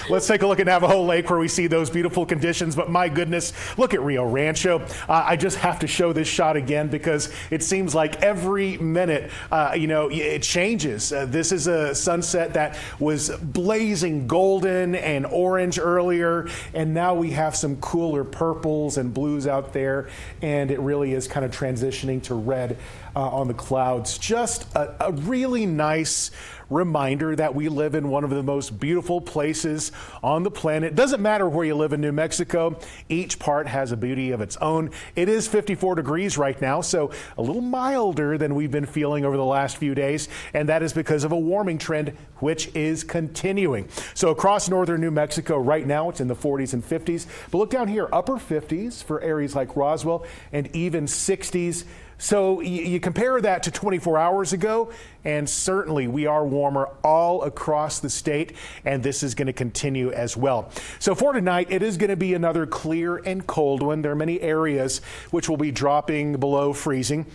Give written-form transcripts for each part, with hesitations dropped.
Let's take a look at Navajo Lake where we see those beautiful conditions. But my goodness, look at Rio Rancho. I just have to show this shot again because it seems like every minute, it changes. This is a sunset that was blazing golden and orange earlier, and now we have some cooler purples and blues out there, and it really is kind of transitioning to red on the clouds. Just a really nice reminder that we live in one of the most beautiful places on the planet. Doesn't matter where you live in New Mexico, each part has a beauty of its own. It is 54 degrees right now, so a little milder than we've been feeling over the last few days, and that is because of a warming trend which is continuing. So across northern New Mexico right now it's in the 40s and 50s, but look down here, upper 50s for areas like Roswell and even 60s. So you compare that to 24 hours ago, and certainly we are warmer all across the state, and this is going to continue as well. So for tonight, it is going to be another clear and cold one. There are many areas which will be dropping below freezing,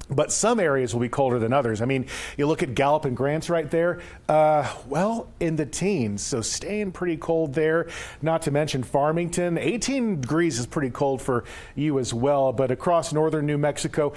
but some areas will be colder than others. I mean, you look at Gallup and Grants right there, in the teens, so staying pretty cold there. Not to mention Farmington, 18 degrees is pretty cold for you as well, but across northern New Mexico,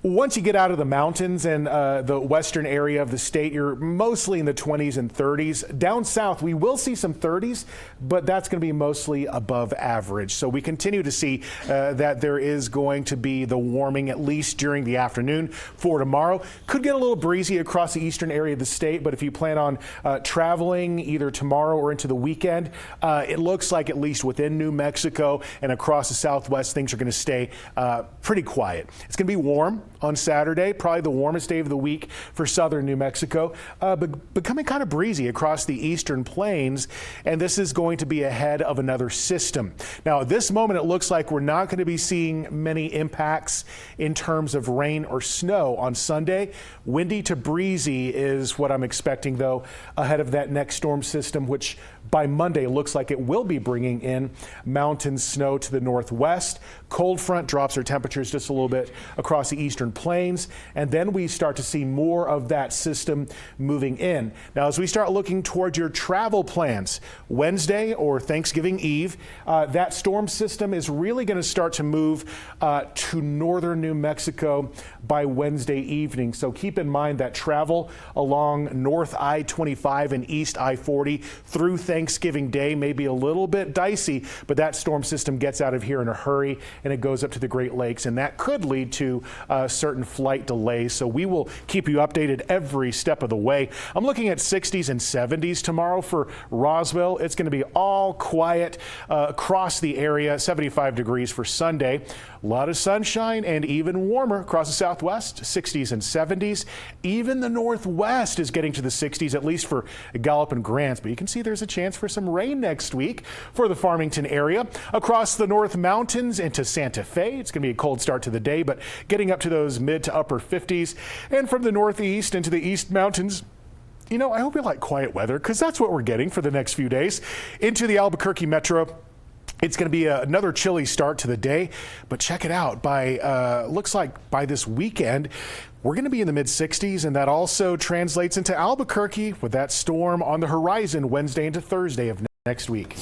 once you get out of the mountains and the western area of the state, you're mostly in the 20s and 30s. Down south, we will see some 30s, but that's going to be mostly above average. So we continue to see that there is going to be the warming, at least during the afternoon for tomorrow. Could get a little breezy across the eastern area of the state, but if you plan on traveling either tomorrow or into the weekend, it looks like at least within New Mexico and across the southwest, things are going to stay pretty quiet. It's going to be warm on Saturday, probably the warmest day of the week for southern New Mexico, but becoming kind of breezy across the eastern plains, and this is going to be ahead of another system. Now, at this moment, it looks like we're not going to be seeing many impacts in terms of rain or snow on Sunday. Windy to breezy is what I'm expecting, though, ahead of that next storm system, which by Monday looks like it will be bringing in mountain snow to the northwest. Cold front drops our temperatures just a little bit across the eastern plains, and then we start to see more of that system moving in. Now, as we start looking toward your travel plans, Wednesday or Thanksgiving Eve, that storm system is really going to start to move to northern New Mexico by Wednesday evening. So keep in mind that travel along North I-25 and East I-40 through Thanksgiving Day may be a little bit dicey, but that storm system gets out of here in a hurry and it goes up to the Great Lakes, and that could lead to certain flight delays. So we will keep you updated every step of the way. I'm looking at 60s and 70s tomorrow for Roswell. It's going to be all quiet across the area, 75 degrees for Sunday. A lot of sunshine and even warmer across the southwest, 60s and 70s. Even the northwest is getting to the 60s, at least for Gallup and Grants, but you can see there's a chance for some rain next week for the Farmington area. Across the North Mountains into Santa Fe, it's going to be a cold start to the day, but getting up to those mid to upper 50s. And from the northeast into the East Mountains, I hope you like quiet weather because that's what we're getting for the next few days. Into the Albuquerque metro, it's going to be another chilly start to the day, but check it out. Looks like by this weekend, we're going to be in the mid 60s, and that also translates into Albuquerque with that storm on the horizon Wednesday into Thursday of next week.